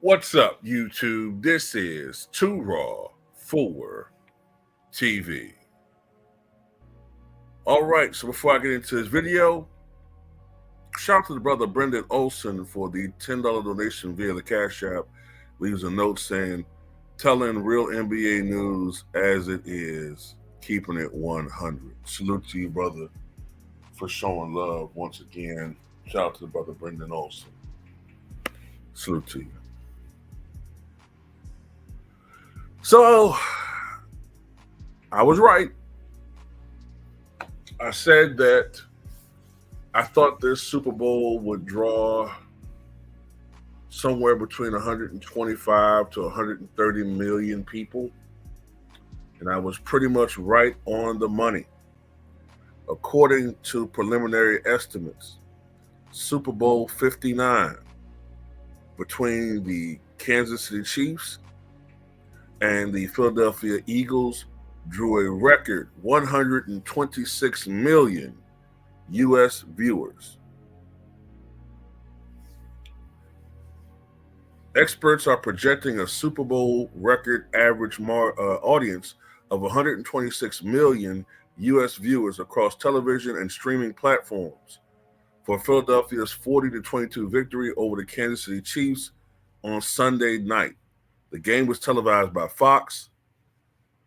What's up, YouTube? This is Too Raw for TV. All right, so before I get into this video, shout out to the brother Brendan Olson for the $10 donation via the Cash App. Leaves a note saying, telling real NBA news as it is, keeping it 100. Salute to you, brother, for showing love once again. Shout out to the brother Brendan Olson. Salute to you. So, I was right. I said that I thought this Super Bowl would draw somewhere between 125 to 130 million people. And I was pretty much right on the money. According to preliminary estimates, Super Bowl 59 between the Kansas City Chiefs and the Philadelphia Eagles drew a record 126 million U.S. viewers. Experts are projecting a Super Bowl record average audience of 126 million U.S. viewers across television and streaming platforms for Philadelphia's 40-22 victory over the Kansas City Chiefs on Sunday night. The game was televised by Fox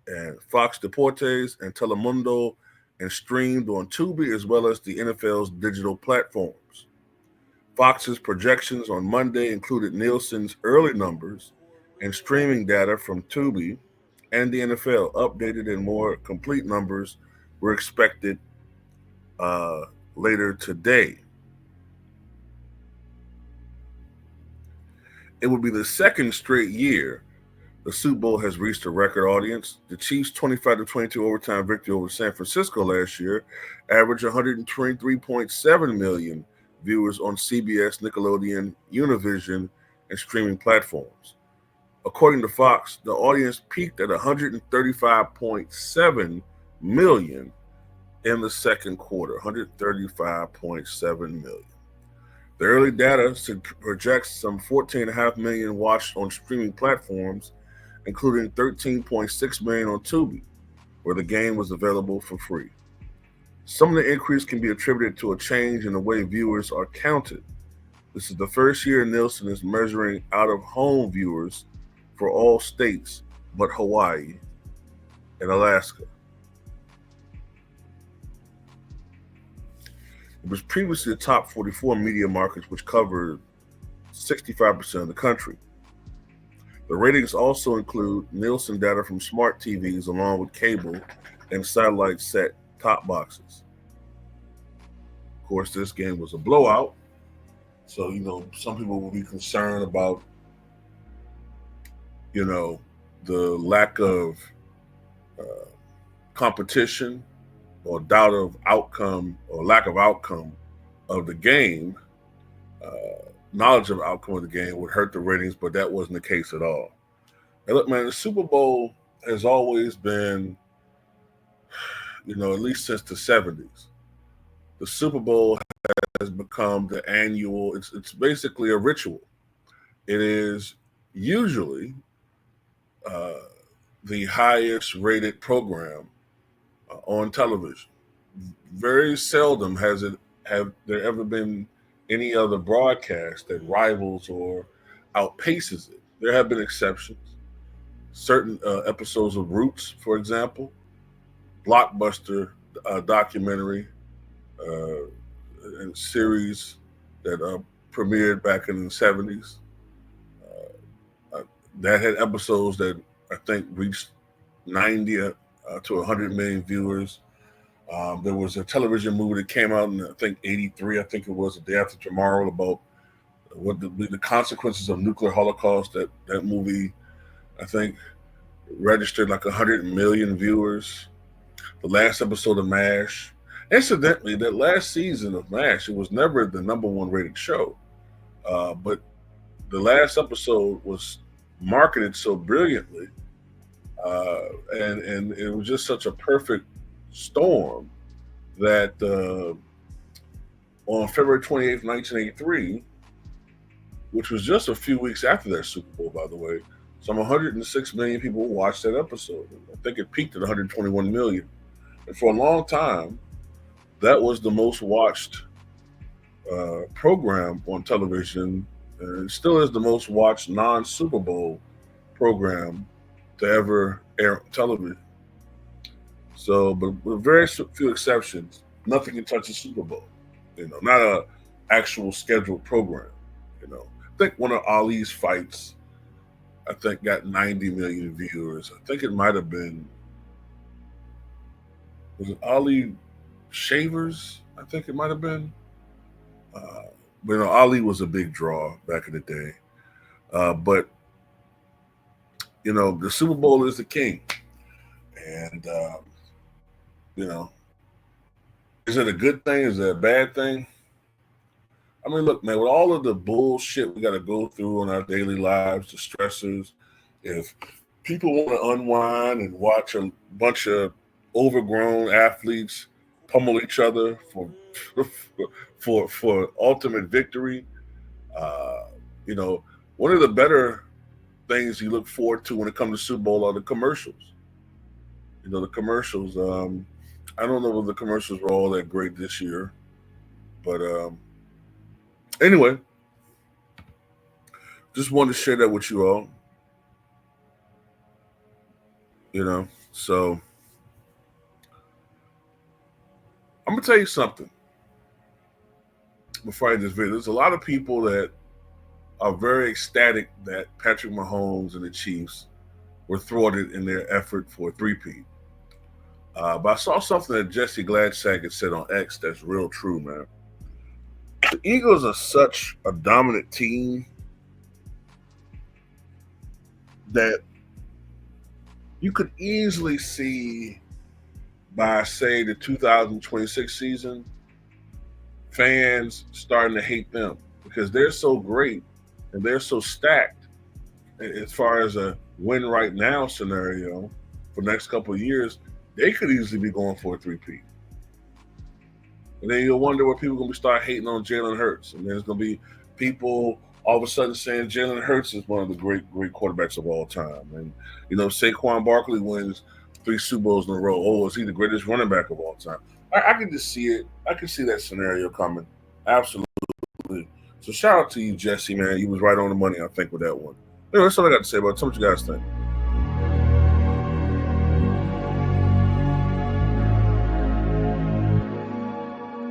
and Fox Deportes and Telemundo and streamed on Tubi as well as the NFL's digital platforms. Fox's projections on Monday included Nielsen's early numbers and streaming data from Tubi and the NFL. Updated and more complete numbers were expected later today. It would be the second straight year the Super Bowl has reached a record audience. The Chiefs' 25-22 overtime victory over San Francisco last year averaged 123.7 million viewers on CBS, Nickelodeon, Univision, and streaming platforms. According to Fox, the audience peaked at 135.7 million in the second quarter, 135.7 million. The early data projects some 14.5 million watched on streaming platforms, including 13.6 million on Tubi, where the game was available for free. Some of the increase can be attributed to a change in the way viewers are counted. This is the first year Nielsen is measuring out-of-home viewers for all states but Hawaii and Alaska. It was previously the top 44 media markets, which covered 65% of the country. The ratings also include Nielsen data from smart TVs along with cable and satellite set-top boxes. Of course, this game was a blowout, so, some people will be concerned about, the lack of competition or doubt of outcome or lack of outcome of the game. Knowledge of outcome of the game would hurt the ratings, but that wasn't the case at all. And look, man, the Super Bowl has always been, at least since the 70s, the Super Bowl has become the annual, it's basically a ritual. It is usually the highest rated program on television. Very seldom have there ever been any other broadcast that rivals or outpaces it. There have been exceptions. Certain episodes of Roots, for example, blockbuster documentary and series that premiered back in the 70s. That had episodes that I think reached 90 to 100 million viewers. There was a television movie that came out in, I think, 83, I think it was, The Day After Tomorrow, about what the consequences of nuclear holocaust. That movie, I think, registered like 100 million viewers. The last episode of MASH. Incidentally, that last season of MASH, it was never the number one rated show. But the last episode was marketed so brilliantly, and it was just such a perfect storm that on February 28th, 1983, which was just a few weeks after that Super Bowl, by the way. Some 106 million people watched that episode. I think it peaked at 121 million. And for a long time, that was the most watched program on television, and it still is the most watched non-Super Bowl program to ever air on television. So, but with very few exceptions, nothing can touch the Super Bowl. Not a actual scheduled program. I think one of Ali's fights, I think, got 90 million viewers. I think it might have been, was it Ali Shavers? I think it might have been. But Ali was a big draw back in the day. But the Super Bowl is the king, and is it a good thing? Is it a bad thing? I mean, look, man, with all of the bullshit we got to go through in our daily lives, the stressors, if people want to unwind and watch a bunch of overgrown athletes pummel each other for ultimate victory, one of the better things you look forward to when it comes to Super Bowl are the commercials. The commercials. I don't know if the commercials were all that great this year, but anyway, just wanted to share that with you all. So I'm gonna tell you something before I end this video. There's a lot of people that are very ecstatic that Patrick Mahomes and the Chiefs were thwarted in their effort for a three-peat. But I saw something that Jesse Gladsack had said on X that's real true, man. The Eagles are such a dominant team that you could easily see by, say, the 2026 season, fans starting to hate them because they're so great and they're so stacked as far as a win right now scenario for the next couple of years. They could easily be going for a three-peat. And then you'll wonder where people are going to start hating on Jalen Hurts. And there's going to be people all of a sudden saying Jalen Hurts is one of the great quarterbacks of all time. And, Saquon Barkley wins 3 Super Bowls in a row. Oh, is he the greatest running back of all time? I can just see it. I can see that scenario coming. Absolutely. So shout out to you, Jesse, man. You was right on the money, I think, with that one. Anyway, that's all I got to say about it. Tell me what you guys think.